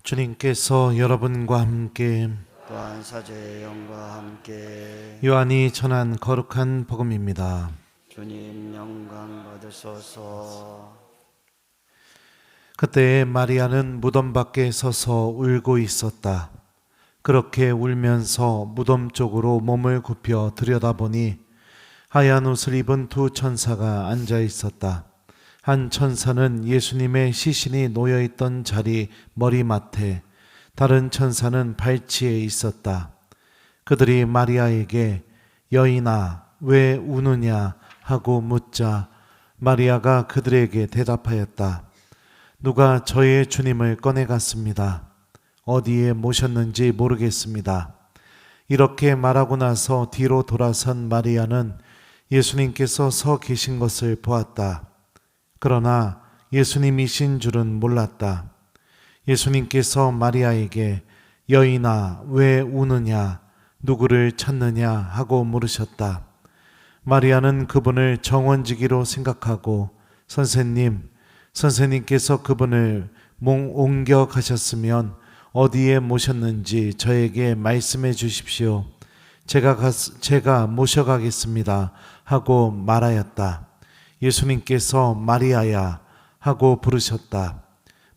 주님께서 여러분과 함께 또한 사제의 영과 함께 요한이 전한 거룩한 복음입니다. 주님 영광 받으소서. 그때 마리아는 무덤 밖에 서서 울고 있었다. 그렇게 울면서 무덤 쪽으로 몸을 굽혀 들여다보니 하얀 옷을 입은 두 천사가 앉아 있었다. 한 천사는 예수님의 시신이 놓여있던 자리 머리맡에, 다른 천사는 발치에 있었다. 그들이 마리아에게 여인아 왜 우느냐 하고 묻자 마리아가 그들에게 대답하였다. 누가 저의 주님을 꺼내갔습니다. 어디에 모셨는지 모르겠습니다. 이렇게 말하고 나서 뒤로 돌아선 마리아는 예수님께서 서 계신 것을 보았다. 그러나 예수님이신 줄은 몰랐다. 예수님께서 마리아에게 여인아 왜 우느냐 누구를 찾느냐 하고 물으셨다. 마리아는 그분을 정원지기로 생각하고 선생님께서 그분을 옮겨 가셨으면 어디에 모셨는지 저에게 말씀해 주십시오. 제가 모셔가겠습니다 하고 말하였다. 예수님께서 마리아야 하고 부르셨다.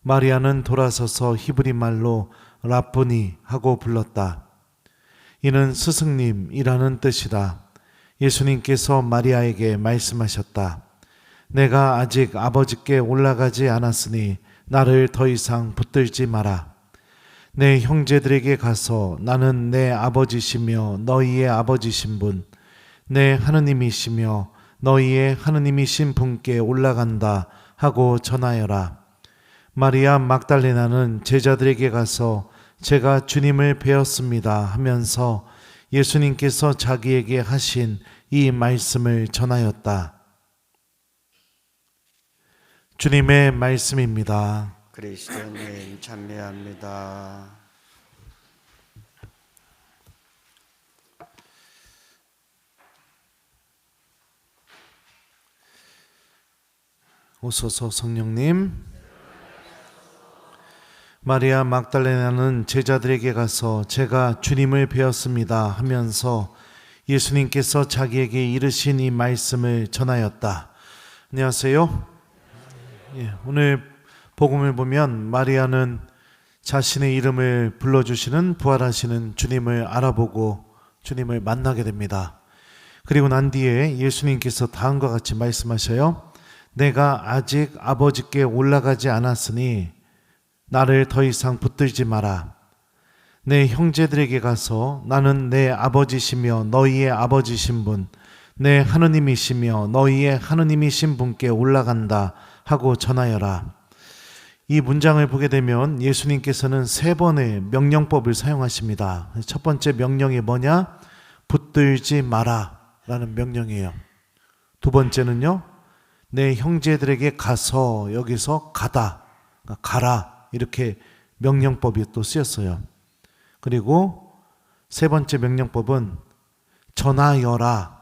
마리아는 돌아서서 히브리 말로 라쁘니 하고 불렀다. 이는 스승님이라는 뜻이다. 예수님께서 마리아에게 말씀하셨다. 내가 아직 아버지께 올라가지 않았으니 나를 더 이상 붙들지 마라. 내 형제들에게 가서 나는 내 아버지시며 너희의 아버지신 분, 내 하느님이시며 너희의 하느님이신 분께 올라간다 하고 전하여라. 마리아 막달레나는 제자들에게 가서 제가 주님을 뵈었습니다 하면서 예수님께서 자기에게 하신 이 말씀을 전하였다. 주님의 말씀입니다. 그리스도님 찬미합니다. 오소서 성령님. 마리아 막달레나는 제자들에게 가서 제가 주님을 뵈었습니다 하면서 예수님께서 자기에게 이르신 이 말씀을 전하였다. 안녕하세요. 오늘 복음을 보면 마리아는 자신의 이름을 불러주시는 부활하시는 주님을 알아보고 주님을 만나게 됩니다. 그리고 난 뒤에 예수님께서 다음과 같이 말씀하셔요. 내가 아직 아버지께 올라가지 않았으니 나를 더 이상 붙들지 마라. 내 형제들에게 가서 나는 내 아버지시며 너희의 아버지신 분, 내 하느님이시며 너희의 하느님이신 분께 올라간다 하고 전하여라. 이 문장을 보게 되면 예수님께서는 3번의 명령법을 사용하십니다. 첫 번째 명령이 뭐냐? 붙들지 마라 라는 명령이에요. 두 번째는요, 내 형제들에게 가서, 여기서 가다, 가라 이렇게 명령법이 또 쓰였어요. 그리고 3번째 명령법은 전하여라,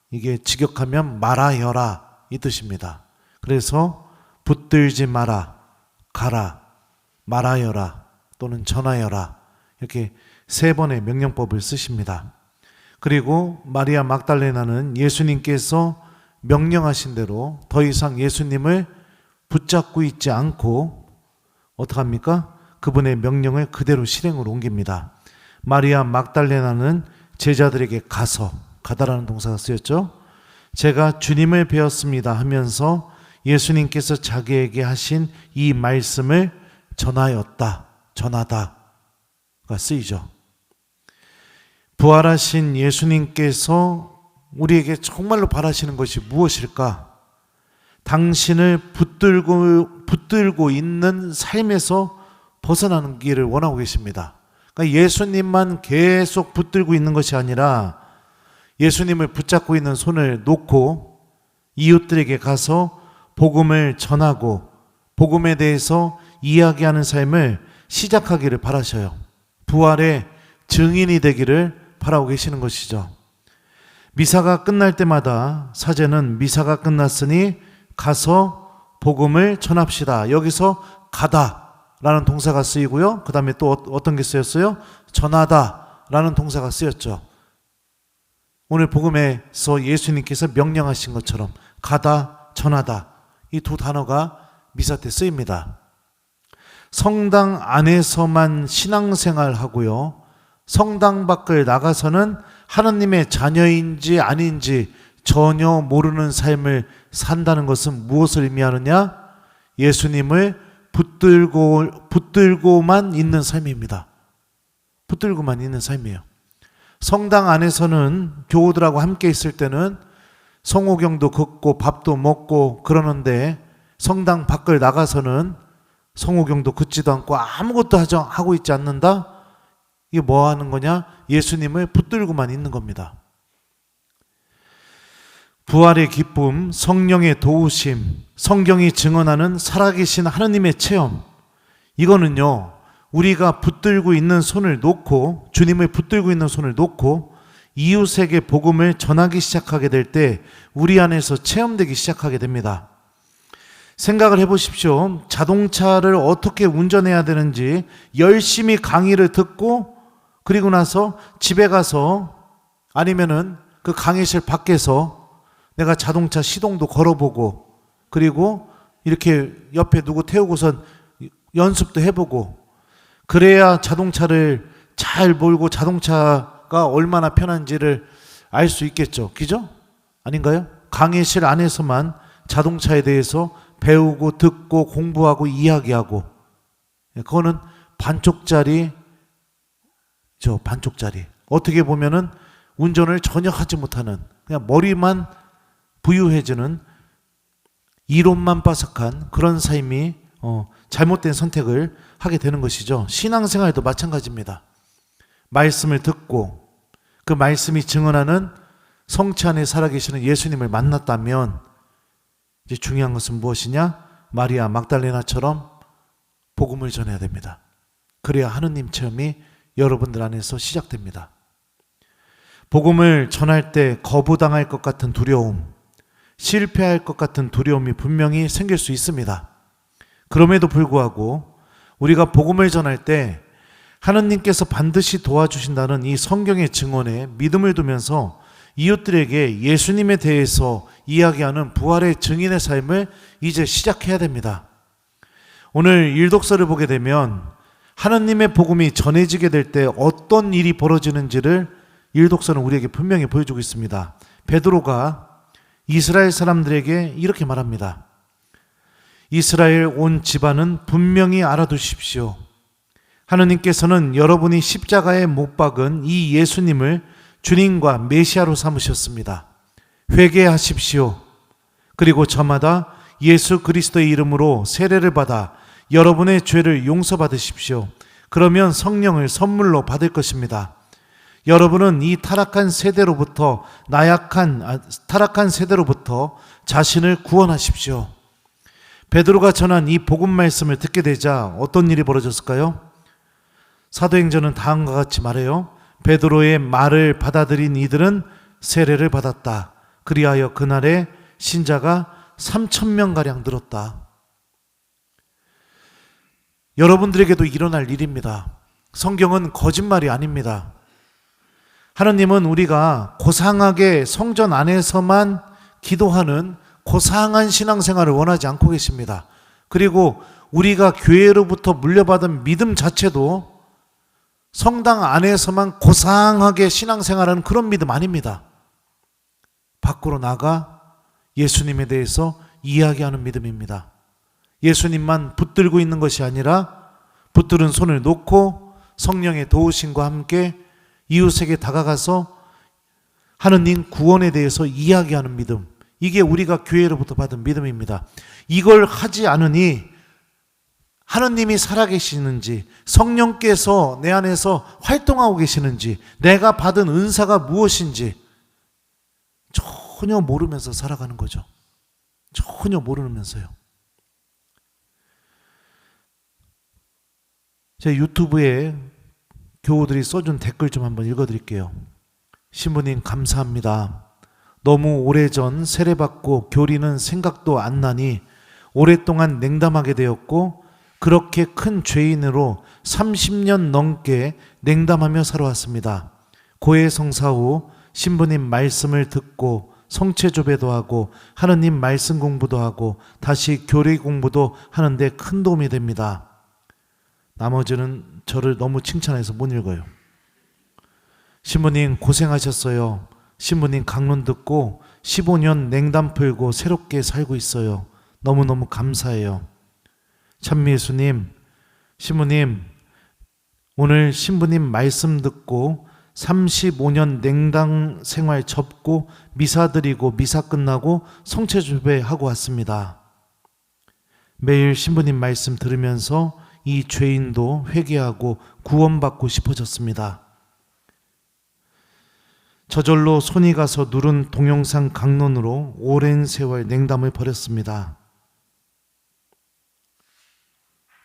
이게 직역하면 말하여라 이 뜻입니다. 그래서 붙들지 마라, 가라, 말하여라 또는 전하여라 이렇게 3번의 명령법을 쓰십니다. 그리고 마리아 막달레나는 예수님께서 명령하신 대로 더 이상 예수님을 붙잡고 있지 않고 어떡합니까? 그분의 명령을 그대로 실행으로 옮깁니다. 마리아 막달레나는 제자들에게 가다라는 동사가 쓰였죠. 제가 주님을 뵈었습니다 하면서 예수님께서 자기에게 하신 이 말씀을 전하다가 쓰이죠. 부활하신 예수님께서 우리에게 정말로 바라시는 것이 무엇일까? 당신을 붙들고 있는 삶에서 벗어나는 길을 원하고 계십니다. 그러니까 예수님만 계속 붙들고 있는 것이 아니라 예수님을 붙잡고 있는 손을 놓고 이웃들에게 가서 복음을 전하고 복음에 대해서 이야기하는 삶을 시작하기를 바라셔요. 부활의 증인이 되기를 바라고 계시는 것이죠. 미사가 끝날 때마다 사제는 미사가 끝났으니 가서 복음을 전합시다. 여기서 가다라는 라는 동사가 쓰이고요. 그 다음에 또 어떤 게 쓰였어요? 전하다 라는 동사가 쓰였죠. 오늘 복음에서 예수님께서 명령하신 것처럼 가다, 전하다, 이 두 단어가 미사 때 쓰입니다. 성당 안에서만 신앙생활하고요, 성당 밖을 나가서는 하나님의 자녀인지 아닌지 전혀 모르는 삶을 산다는 것은 무엇을 의미하느냐? 예수님을 붙들고만 있는 삶입니다. 붙들고만 있는 삶이에요. 성당 안에서는 교우들하고 함께 있을 때는 성호경도 걷고 밥도 먹고 그러는데, 성당 밖을 나가서는 성호경도 걷지도 않고 아무것도 하고 있지 않는다? 이게 뭐 하는 거냐? 예수님을 붙들고만 있는 겁니다. 부활의 기쁨, 성령의 도우심, 성경이 증언하는 살아계신 하나님의 체험, 이거는요, 우리가 붙들고 있는 손을 놓고, 주님을 붙들고 있는 손을 놓고 이웃에게 복음을 전하기 시작하게 될 때 우리 안에서 체험되기 시작하게 됩니다. 생각을 해보십시오. 자동차를 어떻게 운전해야 되는지 열심히 강의를 듣고, 그리고 나서 집에 가서 아니면은 그 강의실 밖에서 내가 자동차 시동도 걸어보고, 그리고 이렇게 옆에 누구 태우고선 연습도 해보고, 그래야 자동차를 잘 몰고 자동차가 얼마나 편한지를 알 수 있겠죠. 그죠? 아닌가요? 강의실 안에서만 자동차에 대해서 배우고 듣고 공부하고 이야기하고, 그거는 반쪽짜리, 반쪽짜리. 어떻게 보면은 운전을 전혀 하지 못하는, 그냥 머리만 부유해지는, 이론만 빠삭한 그런 삶이 잘못된 선택을 하게 되는 것이죠. 신앙생활도 마찬가지입니다. 말씀을 듣고 그 말씀이 증언하는 성체 안에 살아계시는 예수님을 만났다면, 이제 중요한 것은 무엇이냐? 마리아 막달레나처럼 복음을 전해야 됩니다. 그래야 하느님 체험이 여러분들 안에서 시작됩니다. 복음을 전할 때 거부당할 것 같은 두려움, 실패할 것 같은 두려움이 분명히 생길 수 있습니다. 그럼에도 불구하고 우리가 복음을 전할 때 하나님께서 반드시 도와주신다는 이 성경의 증언에 믿음을 두면서 이웃들에게 예수님에 대해서 이야기하는 부활의 증인의 삶을 이제 시작해야 됩니다. 오늘 일독서를 보게 되면 하나님의 복음이 전해지게 될 때 어떤 일이 벌어지는지를 일독서는 우리에게 분명히 보여주고 있습니다. 베드로가 이스라엘 사람들에게 이렇게 말합니다. 이스라엘 온 집안은 분명히 알아두십시오. 하느님께서는 여러분이 십자가에 못 박은 이 예수님을 주님과 메시아로 삼으셨습니다. 회개하십시오. 그리고 저마다 예수 그리스도의 이름으로 세례를 받아 여러분의 죄를 용서받으십시오. 그러면 성령을 선물로 받을 것입니다. 여러분은 이 타락한 세대로부터 자신을 구원하십시오. 베드로가 전한 이 복음 말씀을 듣게 되자 어떤 일이 벌어졌을까요? 사도행전은 다음과 같이 말해요. 베드로의 말을 받아들인 이들은 세례를 받았다. 그리하여 그날에 신자가 3,000명가량 늘었다. 여러분들에게도 일어날 일입니다. 성경은 거짓말이 아닙니다. 하나님은 우리가 고상하게 성전 안에서만 기도하는 고상한 신앙생활을 원하지 않고 계십니다. 그리고 우리가 교회로부터 물려받은 믿음 자체도 성당 안에서만 고상하게 신앙생활하는 그런 믿음 아닙니다. 밖으로 나가 예수님에 대해서 이야기하는 믿음입니다. 예수님만 붙들고 있는 것이 아니라 붙들은 손을 놓고 성령의 도우심과 함께 이웃에게 다가가서 하느님 구원에 대해서 이야기하는 믿음, 이게 우리가 교회로부터 받은 믿음입니다. 이걸 하지 않으니 하느님이 살아계시는지, 성령께서 내 안에서 활동하고 계시는지, 내가 받은 은사가 무엇인지 전혀 모르면서 살아가는 거죠. 전혀 모르면서요. 제 유튜브에 교우들이 써준 댓글 좀 한번 읽어드릴게요. 신부님 감사합니다. 너무 오래전 세례받고 교리는 생각도 안 나니 오랫동안 냉담하게 되었고 그렇게 큰 죄인으로 30년 넘게 냉담하며 살아왔습니다. 고해 성사 후 신부님 말씀을 듣고 성체조배도 하고 하느님 말씀 공부도 하고 다시 교리 공부도 하는데 큰 도움이 됩니다. 나머지는 저를 너무 칭찬해서 못 읽어요. 신부님 고생하셨어요. 신부님 강론 듣고 15년 냉담 풀고 새롭게 살고 있어요. 너무너무 감사해요. 참미예수님, 신부님 오늘 신부님 말씀 듣고 35년 냉담 생활 접고 미사 드리고 미사 끝나고 성체조배하고 왔습니다. 매일 신부님 말씀 들으면서 이 죄인도 회개하고 구원받고 싶어졌습니다. 저절로 손이 가서 누른 동영상 강론으로 오랜 세월 냉담을 버렸습니다.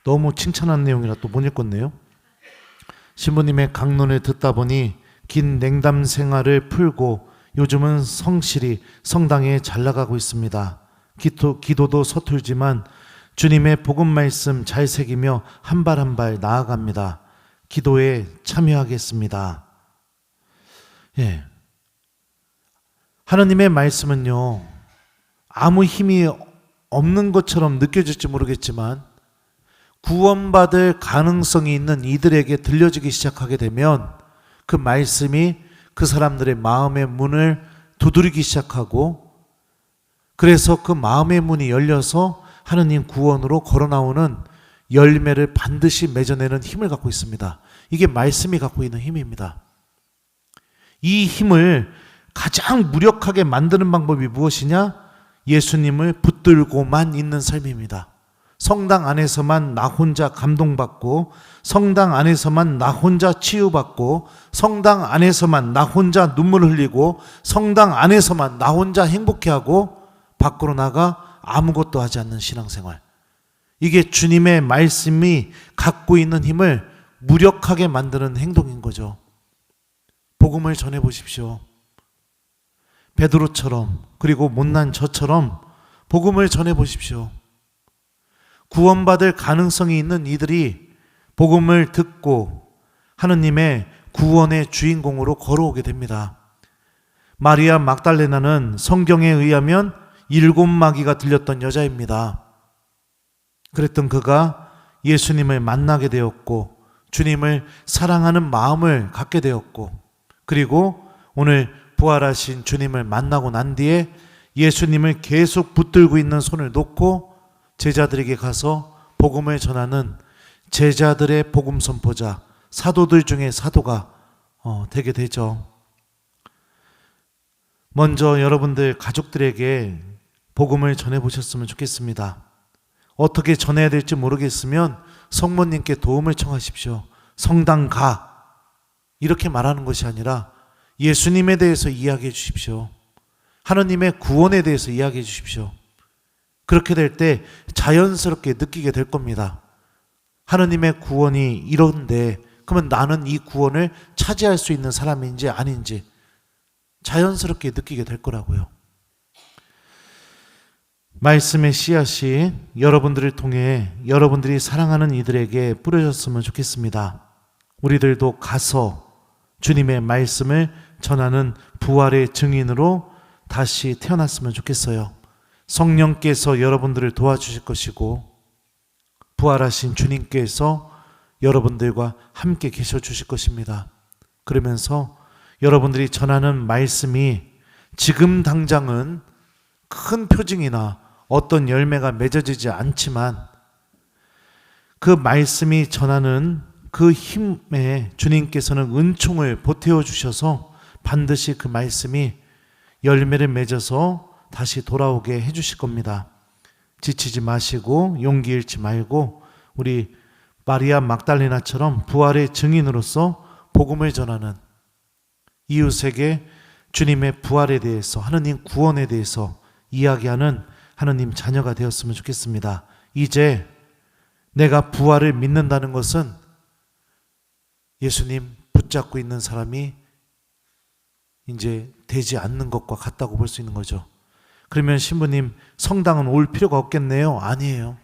너무 칭찬한 내용이라 또 못 읽었네요. 신부님의 강론을 듣다 보니 긴 냉담 생활을 풀고 요즘은 성실히 성당에 잘 나가고 있습니다. 기도도 서툴지만 주님의 복음 말씀 잘 새기며 한 발 한 발 나아갑니다. 기도에 참여하겠습니다. 예. 하나님의 말씀은요, 아무 힘이 없는 것처럼 느껴질지 모르겠지만 구원받을 가능성이 있는 이들에게 들려지기 시작하게 되면 그 말씀이 그 사람들의 마음의 문을 두드리기 시작하고, 그래서 그 마음의 문이 열려서 하느님 구원으로 걸어 나오는 열매를 반드시 맺어내는 힘을 갖고 있습니다. 이게 말씀이 갖고 있는 힘입니다. 이 힘을 가장 무력하게 만드는 방법이 무엇이냐? 예수님을 붙들고만 있는 삶입니다. 성당 안에서만 나 혼자 감동받고, 성당 안에서만 나 혼자 치유받고, 성당 안에서만 나 혼자 눈물 흘리고, 성당 안에서만 나 혼자 행복해하고 밖으로 나가 아무것도 하지 않는 신앙생활. 이게 주님의 말씀이 갖고 있는 힘을 무력하게 만드는 행동인 거죠. 복음을 전해보십시오. 베드로처럼, 그리고 못난 저처럼 복음을 전해보십시오. 구원받을 가능성이 있는 이들이 복음을 듣고 하느님의 구원의 주인공으로 걸어오게 됩니다. 마리아 막달레나는 성경에 의하면 7마귀가 들렸던 여자입니다. 그랬던 그가 예수님을 만나게 되었고 주님을 사랑하는 마음을 갖게 되었고, 그리고 오늘 부활하신 주님을 만나고 난 뒤에 예수님을 계속 붙들고 있는 손을 놓고 제자들에게 가서 복음을 전하는 제자들의 복음 선포자, 사도들 중에 사도가 되게 되죠. 먼저 여러분들 가족들에게 복음을 전해보셨으면 좋겠습니다. 어떻게 전해야 될지 모르겠으면 성모님께 도움을 청하십시오. 성당 가, 이렇게 말하는 것이 아니라 예수님에 대해서 이야기해 주십시오. 하나님의 구원에 대해서 이야기해 주십시오. 그렇게 될 때 자연스럽게 느끼게 될 겁니다. 하나님의 구원이 이런데 그러면 나는 이 구원을 차지할 수 있는 사람인지 아닌지 자연스럽게 느끼게 될 거라고요. 말씀의 씨앗이 여러분들을 통해 여러분들이 사랑하는 이들에게 뿌려졌으면 좋겠습니다. 우리들도 가서 주님의 말씀을 전하는 부활의 증인으로 다시 태어났으면 좋겠어요. 성령께서 여러분들을 도와주실 것이고 부활하신 주님께서 여러분들과 함께 계셔 주실 것입니다. 그러면서 여러분들이 전하는 말씀이 지금 당장은 큰 표징이나 어떤 열매가 맺어지지 않지만 그 말씀이 전하는 그 힘에 주님께서는 은총을 보태어 주셔서 반드시 그 말씀이 열매를 맺어서 다시 돌아오게 해주실 겁니다. 지치지 마시고 용기 잃지 말고 우리 마리아 막달레나처럼 부활의 증인으로서 복음을 전하는, 이웃에게 주님의 부활에 대해서, 하느님 구원에 대해서 이야기하는 하느님 자녀가 되었으면 좋겠습니다. 이제 내가 부활을 믿는다는 것은 예수님 붙잡고 있는 사람이 이제 되지 않는 것과 같다고 볼 수 있는 거죠. 그러면 신부님 성당은 올 필요가 없겠네요? 아니에요.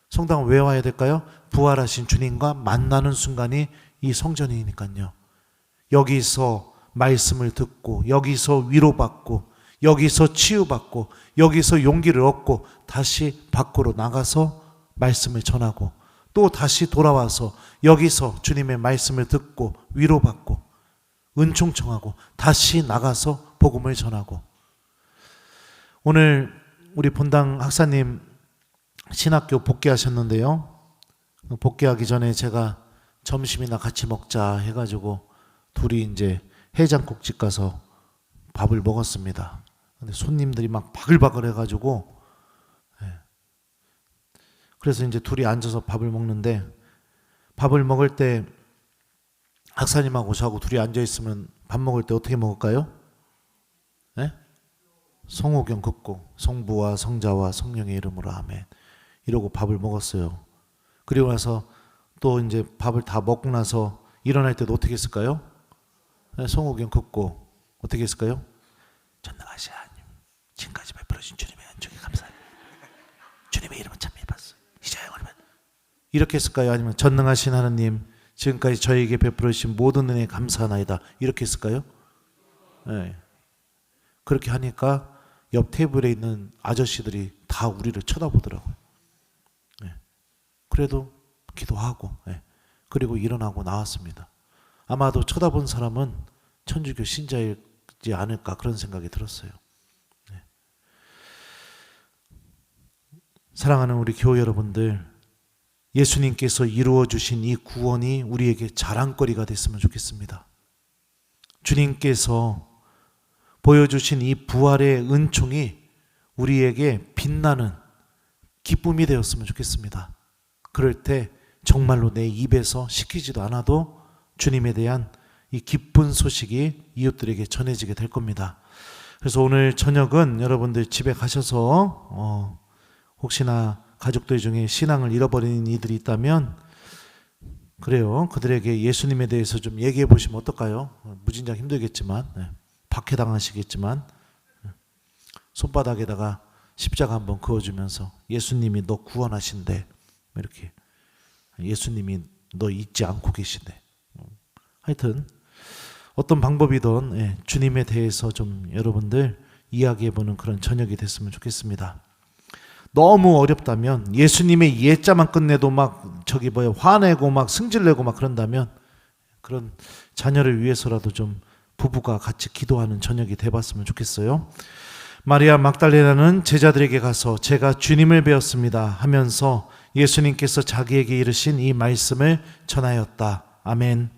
성당은 왜 와야 될까요? 부활하신 주님과 만나는 순간이 이 성전이니까요. 여기서 말씀을 듣고, 여기서 위로받고, 여기서 치유받고, 여기서 용기를 얻고, 다시 밖으로 나가서 말씀을 전하고, 또 다시 돌아와서 여기서 주님의 말씀을 듣고 위로받고 은총 청하고 다시 나가서 복음을 전하고. 오늘 우리 본당 학사님 신학교 복귀하셨는데요. 복귀하기 전에 제가 점심이나 같이 먹자 해가지고 둘이 이제 해장국집 가서 밥을 먹었습니다. 근데 손님들이 막 바글바글 해가지고, 그래서 이제 둘이 앉아서 밥을 먹는데, 밥을 먹을 때 학사님하고 저하고 둘이 앉아 있으면 밥 먹을 때 어떻게 먹을까요? 네? 성호경 긋고 성부와 성자와 성령의 이름으로 아멘 이러고 밥을 먹었어요. 그리고 나서 또 이제 밥을 다 먹고 나서 일어날 때도 어떻게 했을까요? 네, 성호경 긋고 어떻게 했을까요? 전능하신 하나님, 지금까지 베풀어 주신 주님의 은총에 감사합니다. 주님의 이름은 참 예뻤어요. 이렇게 했을까요? 아니면 전능하신 하나님, 지금까지 저에게 베풀어 주신 모든 은혜에 감사하나이다, 이렇게 했을까요? 네. 그렇게 하니까 옆 테이블에 있는 아저씨들이 다 우리를 쳐다보더라고요. 네. 그래도 기도하고, 네. 그리고 일어나고 나왔습니다. 아마도 쳐다본 사람은 천주교 신자이지 않을까 그런 생각이 들었어요. 네. 사랑하는 우리 교회 여러분들, 예수님께서 이루어 주신 이 구원이 우리에게 자랑거리가 됐으면 좋겠습니다. 주님께서 보여주신 이 부활의 은총이 우리에게 빛나는 기쁨이 되었으면 좋겠습니다. 그럴 때 정말로 내 입에서 시키지도 않아도 주님에 대한 이 기쁜 소식이 이웃들에게 전해지게 될 겁니다. 그래서 오늘 저녁은 여러분들 집에 가셔서 혹시나 가족들 중에 신앙을 잃어버린 이들이 있다면, 그래요, 그들에게 예수님에 대해서 좀 얘기해 보시면 어떨까요? 무진장 힘들겠지만, 박해당하시겠지만, 손바닥에다가 십자가 한번 그어주면서 예수님이 너 구원하신대, 이렇게 예수님이 너 잊지 않고 계신대. 하여튼 어떤 방법이든 주님에 대해서 좀 여러분들 이야기해보는 그런 저녁이 됐으면 좋겠습니다. 너무 어렵다면, 예수님의 예자만 끝내도 막 화내고 막 승질내고 막 그런다면, 그런 자녀를 위해서라도 좀 부부가 같이 기도하는 저녁이 돼봤으면 좋겠어요. 마리아 막달레나는 제자들에게 가서 제가 주님을 배웠습니다 하면서 예수님께서 자기에게 이르신 이 말씀을 전하였다. 아멘.